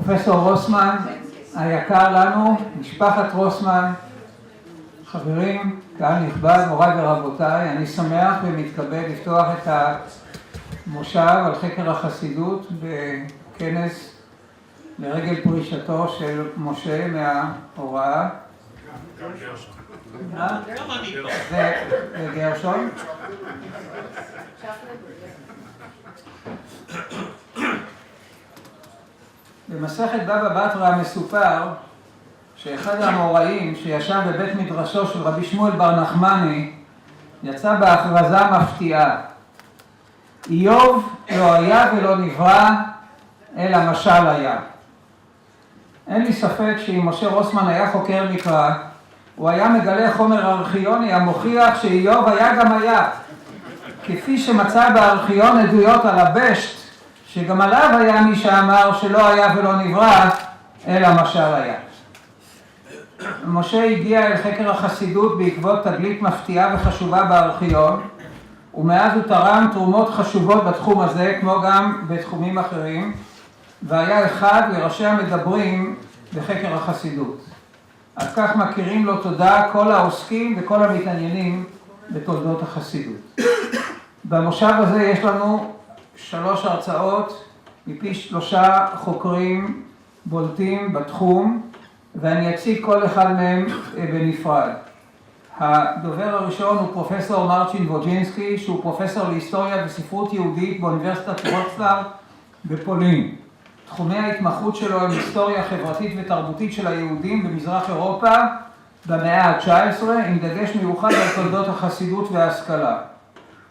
פרופסור רוסמן, היקר לנו, משפחת רוסמן, חברים, קהל נכבד, מוריי ורבותיי, אני שמח ומתכבד לפתוח את המושב על חקר החסידות בכנס לרגל פרישתו של משה מההוראה. וגרשון? במסכת בבא בתרא מסופר שאחד האמוראים שישב בבית מדרשו של רבי שמואל בר נחמני יצא בהכרזה מפתיעה: איוב לא היה ולא נברא אלא משל היה. אין לי ספק שאם משה רוסמן היה חוקר מקרא, הוא היה מגלה חומר ארכיוני המוכיח שאיוב היה גם היה, כפי שמצא בארכיון עדויות על הבשט, שגם עליו היה מי שאמר שלא היה ולא נברא אלא משל היה. משה הגיע אל חקר החסידות בעקבות תגלית מפתיעה וחשובה בארכיון, ומאז הוא תרם תרומות חשובות בתחום הזה כמו גם בתחומים אחרים, והיה אחד לראשי המדברים בחקר החסידות. על כך מכירים לו תודה כל העוסקים וכל המתעניינים בתולדות החסידות. במושב הזה יש לנו 3 הרצאות מפי 3 חוקרים בולטים בתחום, ואני אציג כל אחד מהם בנפרד. הדובר הראשון הוא פרופסור מרצ'ין ווג'ינסקי, שהוא פרופסור להיסטוריה וספרות יהודית באוניברסיטת וורצלב בפולין. תחומי ההתמחות שלו הם היסטוריה חברתית ותרבותית של היהודים במזרח אירופה במאה ה-19, עם דגש מיוחד על תולדות החסידות וההשכלה.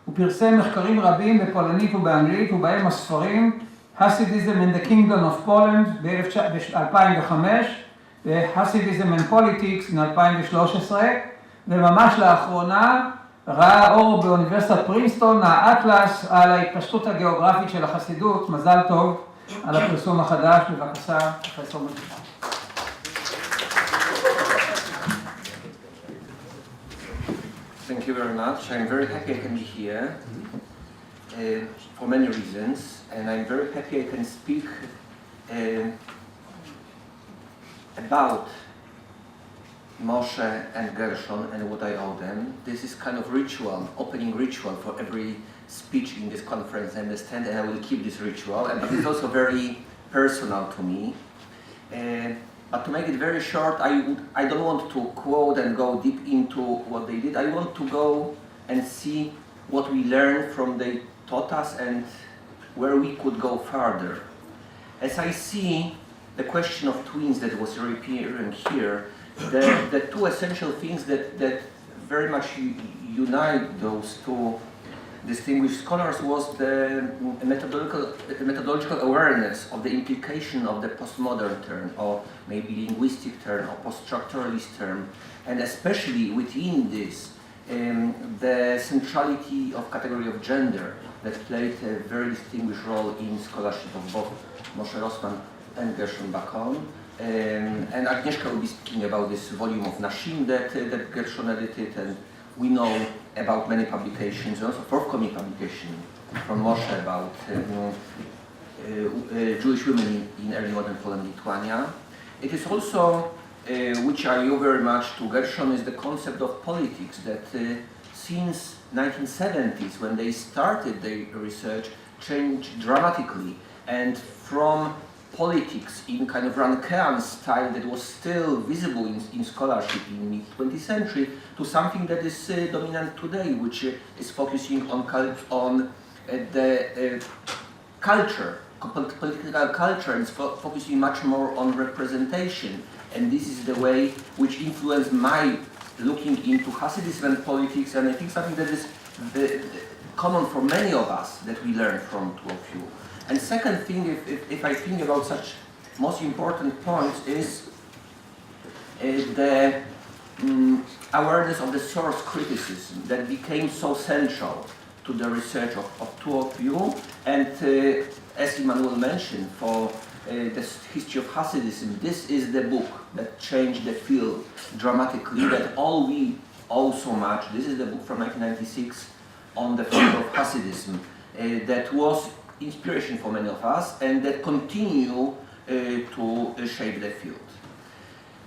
הוא פרסם מחקרים רבים בפולנית ובאנגלית, ובהם הספרים Hasidism in the Kingdom of Poland ב-2005 ו-Hasidism and Politics ב-2013, וממש לאחרונה ראה אור באוניברסיטת פרינסטון האטלס על ההתפשטות הגיאוגרפית של החסידות. מזל טוב על הפרסום החדש. בבקשה, פרופסור מזל. Thank you very much. I'm very happy I can be here for many reasons, and I'm very happy I can speak about Moshe and Gershon and what I owe them. This is kind of ritual, opening ritual for every speech in this conference, I understand, and I will keep this ritual, and it is also very personal to me. But to make it very short, I don't want to quote and go deep into what they did. I want to go and see what we learned from they taught us and where we could go further. As I see the question of twins that was appearing here, the 2 essential things that very much unite those 2 distinguished scholars was the methodological awareness of the implication of the postmodern term, or maybe linguistic term, or post-structuralist term, and especially within this, the centrality of category of gender that played a very distinguished role in scholarship of both Moshe Rosman and Gershon back home. And Agnieszka will be speaking about this volume of Nashim that Gershon edited, and we know about many publications, also forthcoming publication from Moshe about Jewish women in early modern Poland and Lithuania. It is also, which I owe very much to Gershon, is the concept of politics that since 1970s, when they started their research, changed dramatically, and from politics in kind of Rankean style that was still visible in scholarship in mid-20th century to something that is dominant today, which is focusing on the culture, political culture, and focusing much more on representation. And this is the way which influenced my looking into Hasidism and politics, and I think something that is common for many of us that we learn from 2 of you. And second thing, if I think about such most important points, is the awareness of the source criticism that became so central to the research of 2 of you. And as Emmanuel mentioned, for the history of Hasidism, this is the book that changed the field dramatically, that all we owe so much. This is the book from 1996 on the field of Hasidism that was inspiration for many of us, and that continue to shape the field.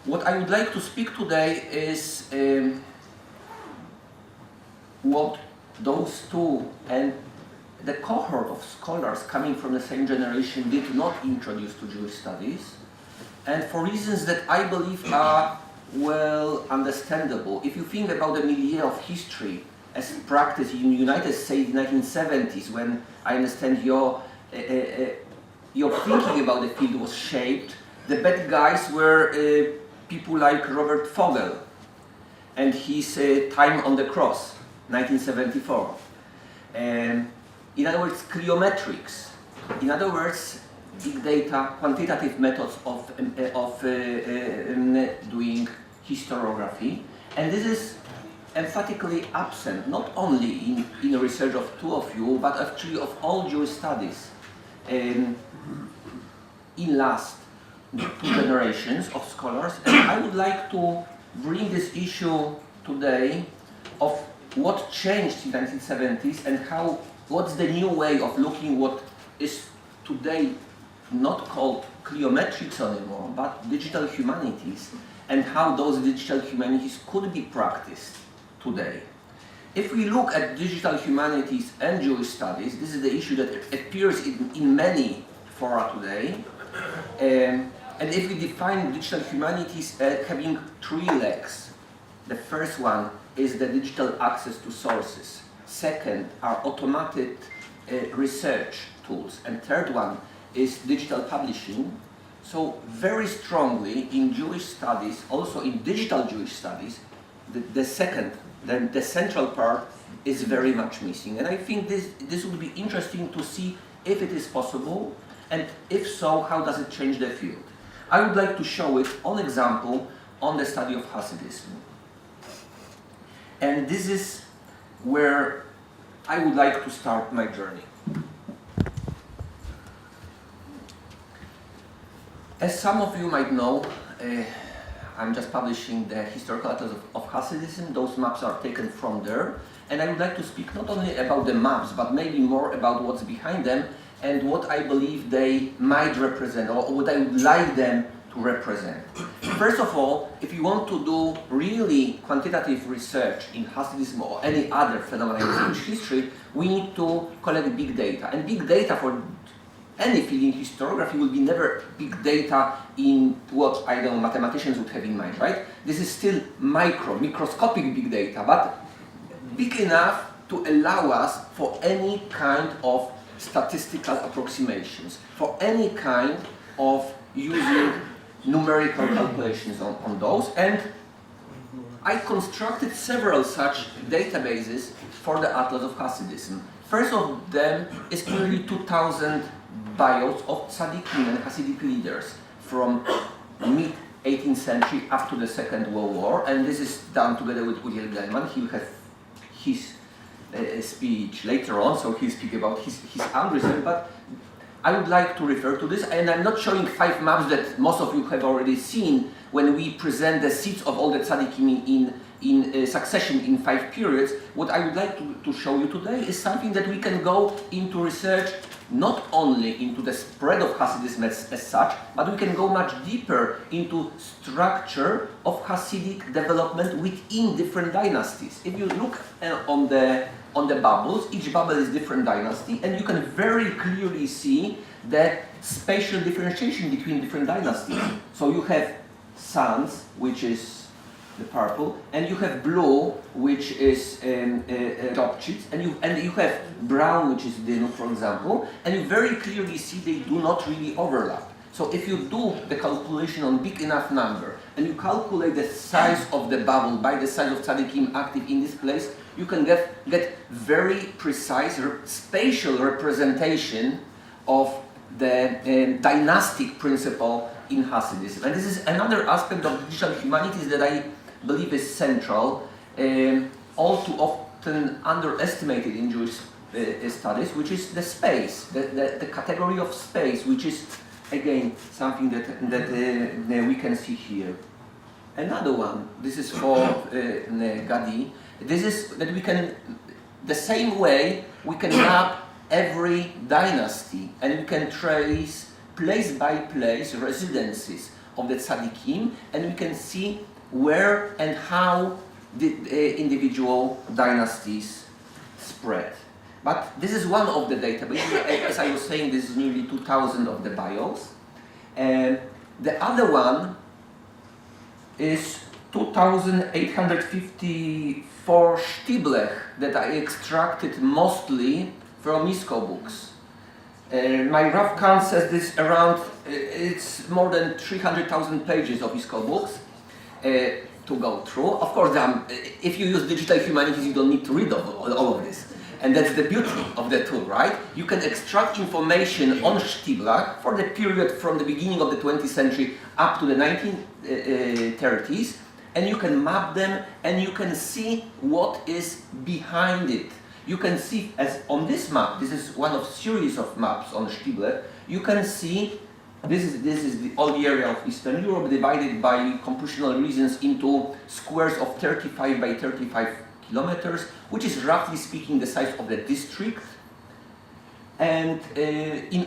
What I would like to speak today is what those two and the cohort of scholars coming from the same generation did not introduce to Jewish studies, and for reasons that I believe are well understandable. If you think about the milieu of history as practiced in the United States in the 1970s, when I understand your thinking about the field was shaped, the bad guys were people like Robert Fogel and his Time on the Cross, 1974. In other words, cliometrics. In other words, big data, quantitative methods of doing historiography. And this is emphatically absent, not only in the research of two of you, but actually of all Jewish studies in last two generations of scholars. And I would like to bring this issue today of what changed in the 1970s and what's the new way of looking what is today not called cliometrics anymore, but digital humanities, and how those digital humanities could be practiced today. If we look at digital humanities and Jewish studies, this is the issue that appears in many fora today. And if we define digital humanities as having three legs, the first one is the digital access to sources. Second are automated research tools. And third one is digital publishing. So very strongly in Jewish studies, also in digital Jewish studies, the second, the central part is very much missing. And I think this would be interesting to see if it is possible, and if so, how does it change the field. I would like to show it on example on the study of Hasidism. And this is where I would like to start my journey. As some of you might know, I'm just publishing the historical atlas of Hasidism. Those maps are taken from there. And I would like to speak not only about the maps, but maybe more about what's behind them and what I believe they might represent, or what I would like them to represent. First of all, if you want to do really quantitative research in Hasidism or any other phenomenon in Jewish history, we need to collect big data. And big data for any field in historiography will be never big data in what, I don't know, mathematicians would have in mind, right? This is still microscopic big data, but big enough to allow us for any kind of statistical approximations, for any kind of using numerical calculations on those. And I constructed several such databases for the Atlas of Hasidism. First of them is clearly 2,000 bios of tzaddikim and Hasidic leaders from mid-18th century up to the Second World War, and this is done together with Wodziński. He will have his speech later on, so he'll speak about his algorithm, but I would like to refer to this, and I'm not showing 5 maps that most of you have already seen when we present the seats of all the tzaddikim in succession in 5 periods. What I would like to show you today is something that we can go into research not only into the spread of Hasidism as such, but we can go much deeper into structure of Hasidic development within different dynasties. If you look on the bubbles, each bubble is different dynasty, and you can very clearly see the spatial differentiation between different dynasties. So you have Sans, which is the purple, and you have blue, which is Topchits, and you have brown, which is Dinu, for example, and you very clearly see they do not really overlap. So if you do the calculation on big enough number, and you calculate the size of the bubble by the size of tzaddikim active in this place, you can get very precise spatial representation of the dynastic principle in Hasidism. And this is another aspect of digital humanities that I believe is central, all too often underestimated in Jewish studies, which is the space, the category of space, which is again something that we can see here. Another one, this is for Gadi. This is that we can, the same way we can map every dynasty, and we can trace place-by-place residences of the tzaddikim, and we can see where and how the individual dynasties spread. But this is one of the databases. As I was saying, this is nearly 2,000 of the bios. And the other one is 2,854 Stiblech that I extracted mostly from Phonebooks. My rough count says this around, it's more than 300,000 pages of Phonebooks to go through. Of course, if you use digital humanities, you don't need to read all of this. And that's the beauty of the tool, right? You can extract information on Stiblach for the period from the beginning of the 20th century up to the 1930s, and you can map them, and you can see what is behind it. You can see, as on this map, this is one of series of maps on Stiblach, you can see this is all the area of Eastern Europe divided by compositional reasons into squares of 35 by 35 kilometers, which is roughly speaking the size of the district. And in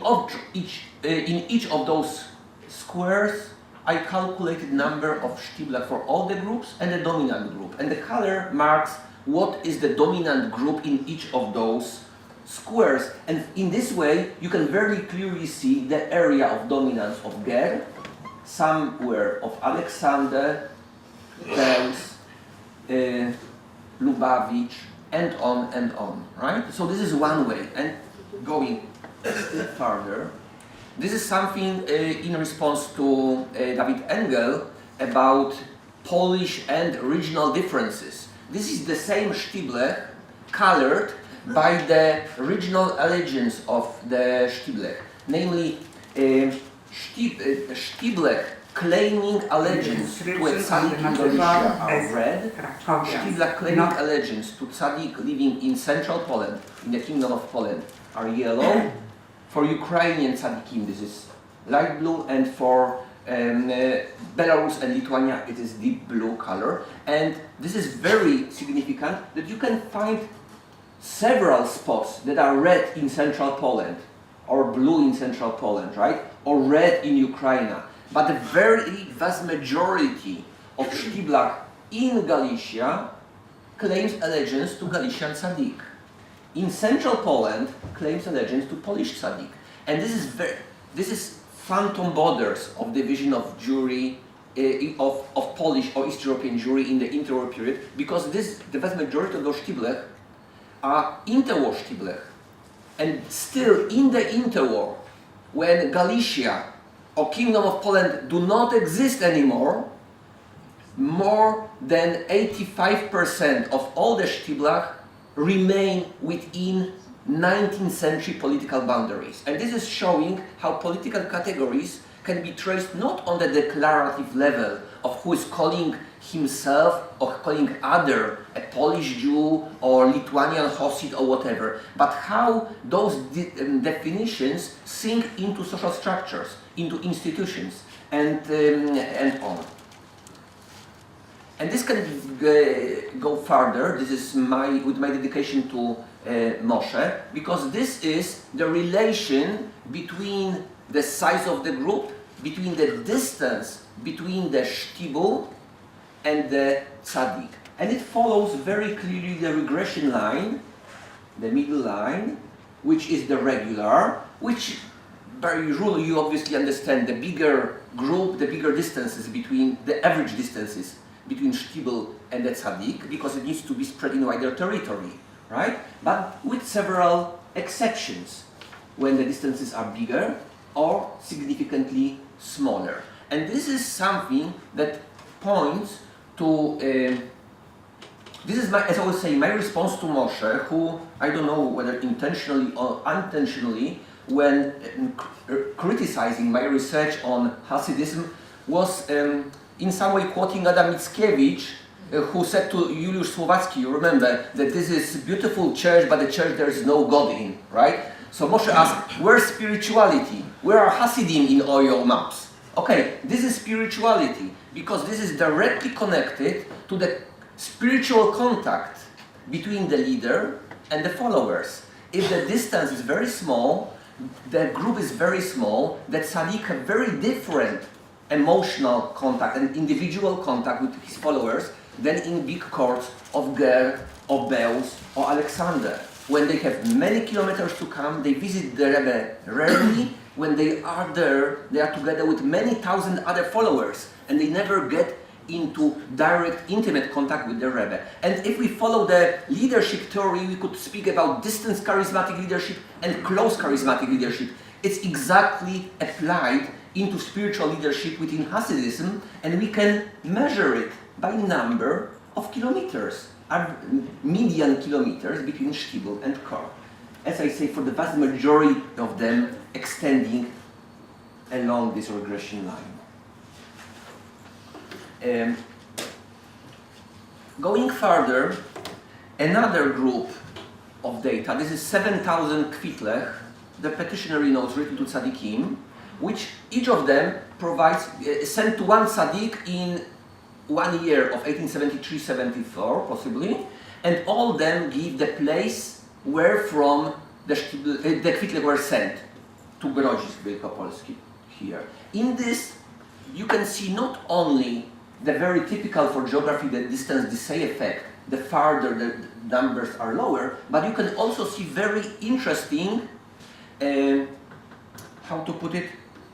each of those squares, I calculated number of Stiblach for all the groups and the dominant group. And the color marks what is the dominant group in each of those squares. And in this way, you can very clearly see the area of dominance of Ger, some were of Alexander, Zeus, Lubavitch, and on, right? So this is one way. And going a step further, this is something in response to David Engel about Polish and regional differences. This is the same Stiblech colored by the regional allegiance of the Stiblech, namely Stiblech claiming allegiance to a tzaddik in Galicia are red, Stiblech claiming allegiance to tzaddik living in central Poland, in the Kingdom of Poland, are yellow. For Ukrainian tzaddikim, this is light blue, and for Belarus and Lithuania, it is deep blue color. And this is very significant that you can find several spots that are red in central Poland, or blue in central Poland, right? Or red in Ukraine. But the very vast majority of Stiblach in Galicia claims allegiance to Galician tzaddik. In central Poland, claims allegiance to Polish tzaddik. And this is phantom borders of division of Jewry, of Polish or East European Jewry in the interwar period, because the vast majority of those Stiblech are interwar Stiblech. And still in the interwar, when Galicia or Kingdom of Poland do not exist anymore, more than 85% of all the Stiblach remain within 19th century political boundaries. And this is showing how political categories can be traced not on the declarative level of who is calling himself or calling other a Polish Jew or Lithuanian Hasid or whatever, but how those definitions sink into social structures, into institutions, and on. And this can go further. This is with my dedication to Moshe, because this is the relation between the size of the group, between the distance between the shtibul and the tzaddik. And it follows very clearly the regression line, the middle line, which is the regular, which by rule you obviously understand the bigger group, the bigger distances between, the average distances between shtibul and the tzaddik, because it needs to be spread in wider territory, right? But with several exceptions, when the distances are bigger or significantly smaller. And this is something that points to, this is, as I was saying, my response to Moshe, who, I don't know whether intentionally or unintentionally, when criticizing my research on Hasidism, was in some way quoting Adam Mickiewicz, who said to Juliusz Słowacki, you remember, that this is a beautiful church, but the church there is no God in, right? So Moshe asked, where's spirituality? Where are Hasidim in all your maps? Okay, this is spirituality, because this is directly connected to the spiritual contact between the leader and the followers. If the distance is very small, the group is very small, that tzaddik have very different emotional contact and individual contact with his followers than in big courts of Ger, or Beus, or Alexander. When they have many kilometers to come, they visit the Rebbe rarely. When they are there, they are together with many thousand other followers, and they never get into direct, intimate contact with the Rebbe. And if we follow the leadership theory, we could speak about distant charismatic leadership and close charismatic leadership. It's exactly applied into spiritual leadership within Hasidism, and we can measure it by number of kilometers, median kilometers between Shtibel and Kor. As I say, for the vast majority of them extending along this regression line. Going further, another group of data, this is 7,000 kvitlech, the petitionary notes written to tzaddikim, which each of them provides, sent to one tzaddik in 1 year of 1873-74, possibly, and all of them give the place where from the kvitlech were sent to Grodzisk Wielkopolski here. In this, you can see not only the very typical for geography, the distance decay effect, the farther the numbers are lower, but you can also see very interesting, how to put it,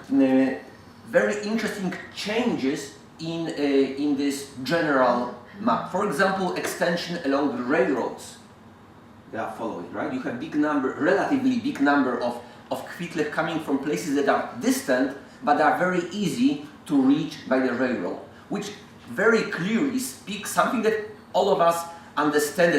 very interesting changes in this general map. For example, extension along the railroads. They are following, right? You have big number, relatively big number of kvitlech coming from places that are distant, but are very easy to reach by the railroad, which very clearly speaks something that all of us understand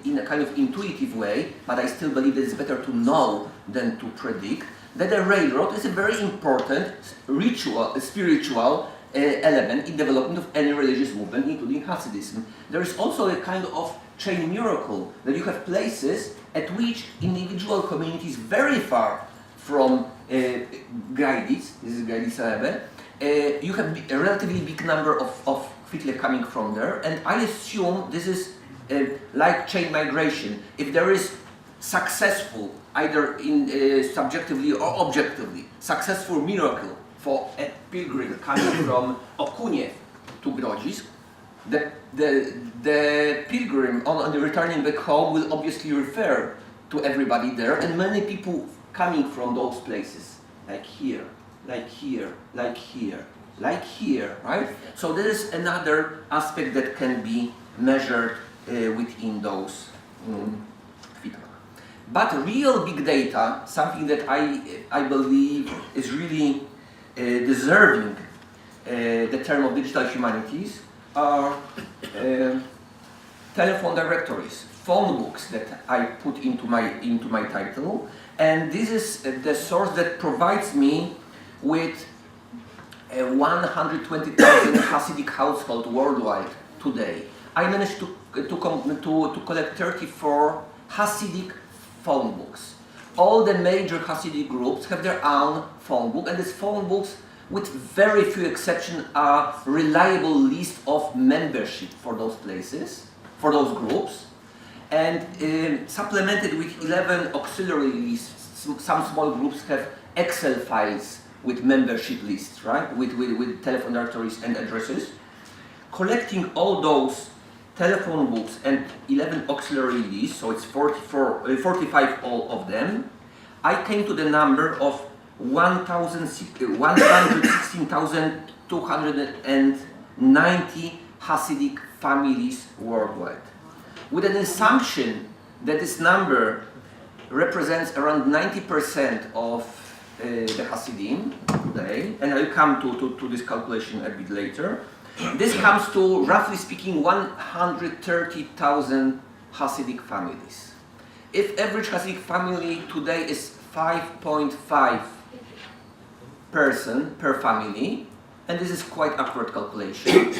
in a kind of intuitive way, but I still believe that it's better to know than to predict, that the railroad is a very important ritual, spiritual element in development of any religious movement, including Hasidism. There is also a kind of chain miracle, that you have places at which individual communities very far from Gaidis, this is Gaidis Rebbe, you have a relatively big number of kvitlech coming from there, and I assume this is like chain migration. If there is successful, either in subjectively or objectively, successful miracle for a pilgrim coming from Okuniew to Grodzisk, the pilgrim on the returning back home will obviously refer to everybody there, and many people coming from those places, like here, like here, like here, like here, right? So there is another aspect that can be measured within those kvitlech. But real big data, something that I believe is really deserving the term of digital humanities, are telephone directories, phone books that I put into my title, and this is the source that provides me with 120,000 Hasidic households worldwide today. I managed to collect 34 Hasidic phone books. All the major Hasidic groups have their own phone book, and these phone books, with very few exceptions, are reliable list of membership for those places, for those groups, and supplemented with 11 auxiliary lists. Some small groups have Excel files with membership lists, right, with telephone directories and addresses. Collecting all those telephone books and 11 auxiliary lists, so it's 45 all of them, I came to the number of 116,290 Hasidic families worldwide. With an assumption that this number represents around 90% of the Hasidim today, and I'll come to this calculation a bit later. This comes to, roughly speaking, 130,000 Hasidic families. If average Hasidic family today is 5.5 person per family, and this is quite accurate calculation,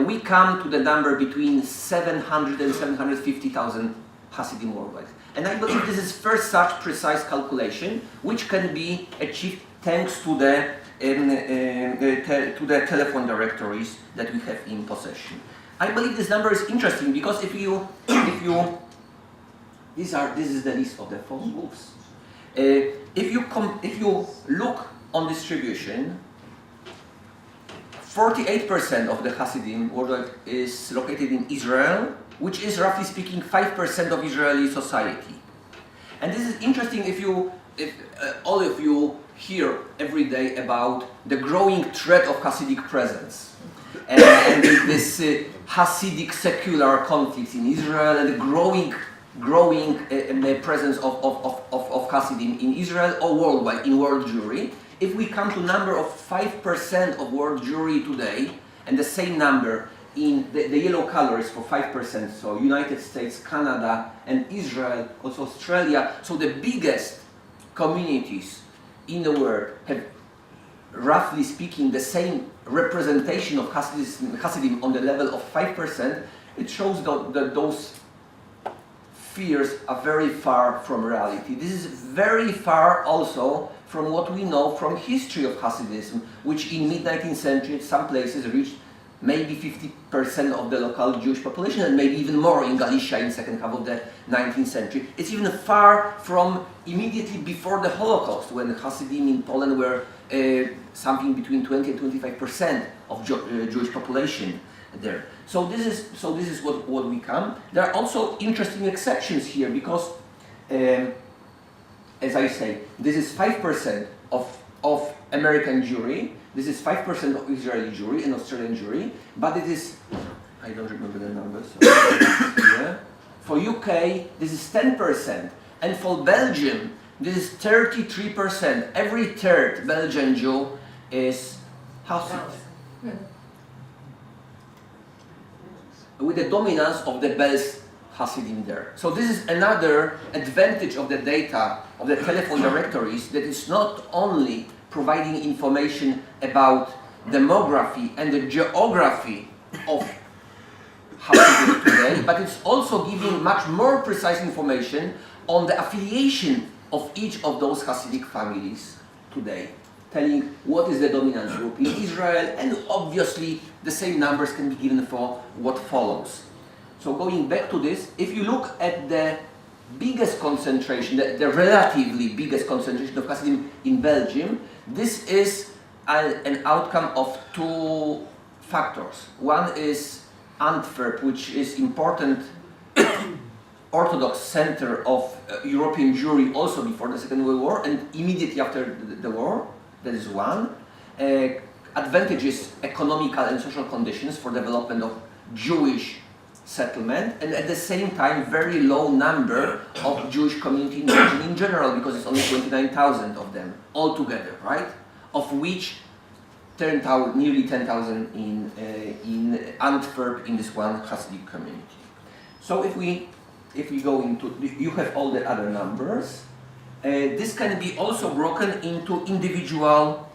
we come to the number between 700 and 750,000 Hasidim worldwide. And I believe this is first such precise calculation, which can be achieved thanks to the telephone directories that we have in possession. I believe this number is interesting because this is the list of the phone books. If you look on distribution, 48% of the Hasidim worldwide is located in Israel, which is roughly speaking 5% of Israeli society. And this is interesting if all of you hear every day about the growing threat of Hasidic presence and this Hasidic secular conflicts in Israel and the growing presence of Hasidim in Israel or worldwide in world Jewry. If we come to number of 5% of world Jewry today, and the same number in the yellow color is for 5%, so United States, Canada, and Israel, also Australia, so the biggest communities in the world have, roughly speaking, the same representation of Hasidim on the level of 5%, it shows that those fears are very far from reality. This is very far also from what we know from history of Hasidism, which in mid-19th century, some places reached maybe 50% of the local Jewish population, and maybe even more in Galicia in second half of the 19th century. It's even far from immediately before the Holocaust, when Hasidim in Poland were something between 20 and 25% of Jewish population there. So this is what we come. There are also interesting exceptions here because, as I say, this is 5% of American Jewry. This is 5% of Israeli Jewry and Australian Jewry, but it is, I don't remember the numbers. So yeah. For UK, this is 10%, and for Belgium, this is 33%. Every third Belgian Jew is Hasid, with the dominance of the Belz Hasidim there. So this is another advantage of the data of the telephone directories, that is not only providing information about demography and the geography of Hasidim today, but it's also giving much more precise information on the affiliation of each of those Hasidic families today, telling what is the dominant group in Israel, and obviously the same numbers can be given for what follows. So going back to this, if you look at the biggest concentration, the relatively biggest concentration of Hasidim in Belgium, this is an outcome of two factors. One is Antwerp, which is important Orthodox center of European Jewry also before the Second World War and immediately after the war. That is one. Advantages, economical and social conditions for development of Jewish settlement, and at the same time very low number of Jewish community in Belgium in general, because it's only 29,000 of them altogether, right? Of which nearly 10,000 in Antwerp in this one Hasidic community. So if we go into, you have all the other numbers. This can be also broken into individual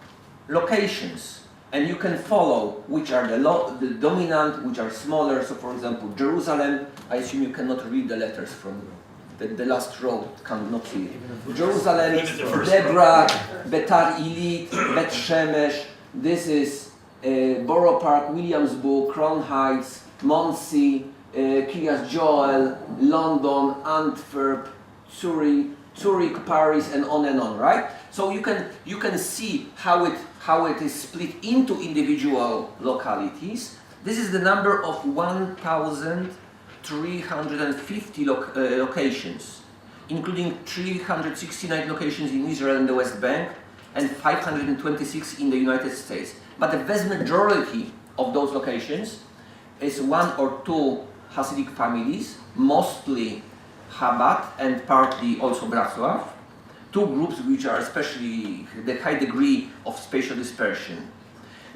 locations. And you can follow which are the dominant, which are smaller. So for example, Jerusalem, I assume you cannot read the letters from the last row, cannot see it. Jerusalem, Debra, Betar Ilit, Bet Shemesh, this is Borough Park, Williamsburg, Crown Heights, Monsey, Kiryas Joel, London, Antwerp, Zurich, Paris, and on, right? So you can see how it is split into individual localities. This is the number of 1,350 locations, including 369 locations in Israel and the West Bank, and 526 in the United States. But the vast majority of those locations is one or two Hasidic families, mostly Chabad and partly also Bratslav. Two groups which are especially the high degree of spatial dispersion.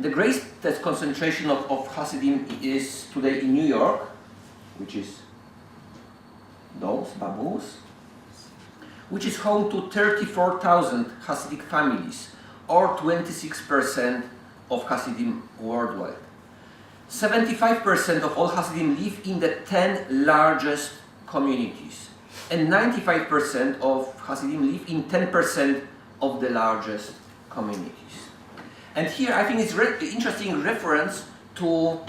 The greatest concentration of Hasidim is today in New York, which is those Babus, which is home to 34,000 Hasidic families, or 26% of Hasidim worldwide. 75% of all Hasidim live in the 10 largest communities, and 95% of Hasidim live in 10% of the largest communities. And here I think it's interesting reference to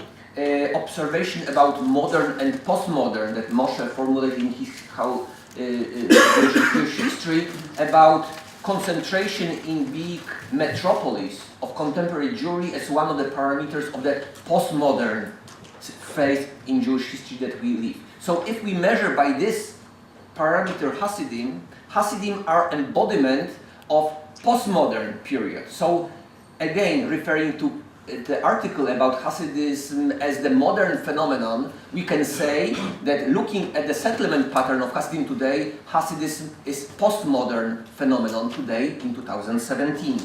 observation about modern and postmodern that Moshe formulated in his how Jewish history about concentration in big metropolis of contemporary Jewry as one of the parameters of the postmodern phase in Jewish history that we live. So if we measure by this parameter Hasidim are embodiment of postmodern period. So again, referring to the article about Hasidism as the modern phenomenon, we can say that looking at the settlement pattern of Hasidim today, Hasidism is postmodern phenomenon today in 2017.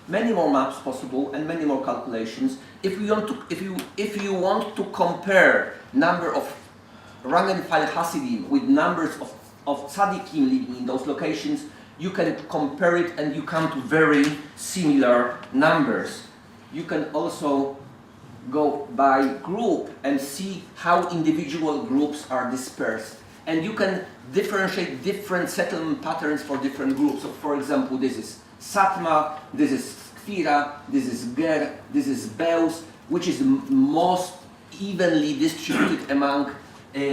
Many more maps possible and many more calculations. If you want to compare number of rank and file Hasidim with numbers of tzaddikim living in those locations, you can compare it and you come to very similar numbers. You can also go by group and see how individual groups are dispersed. And you can differentiate different settlement patterns for different groups. So for example, this is Satma, this is Kfira, this is Ger, this is Beus, which is most evenly distributed among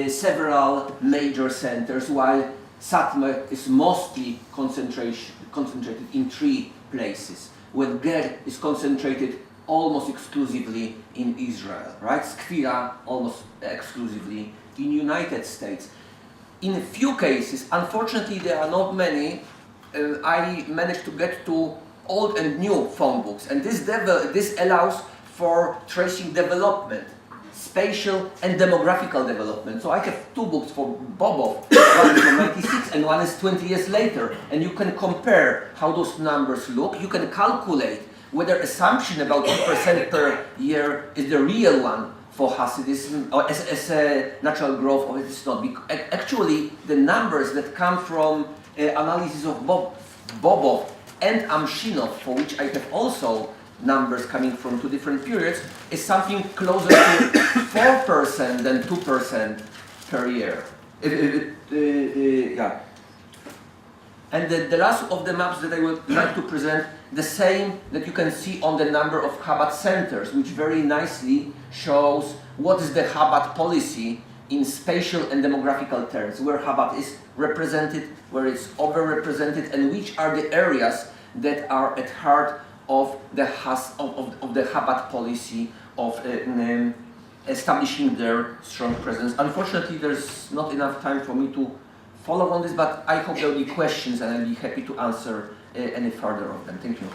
several major centers, while Satmar is mostly concentrated in 3 places, where Ger is concentrated almost exclusively in Israel, right? Skfira almost exclusively in United States. In a few cases, unfortunately there are not many, I managed to get to old and new phone books, and this allows for tracing development, spatial and demographical development. So I have 2 books for Bobov, one is from 96 and one is 20 years later, and you can compare how those numbers look. You can calculate whether assumption about 2% per year is the real one for Hasidism, or as a natural growth, or it is not. Actually, the numbers that come from analysis of Bobov and Amshinov, for which I have also numbers coming from 2 different periods, is something closer to 4% than 2% per year. Yeah. And the last of the maps that I would like to present, the same that you can see on the number of Chabad centers, which very nicely shows what is the Chabad policy in spatial and demographical terms, where Chabad is represented, where it's overrepresented, and which are the areas that are at heart of the Chabad policy of establishing their strong presence. Unfortunately, there's not enough time for me to follow on this, but I hope there will be questions and I'll be happy to answer any further of them. Thank you.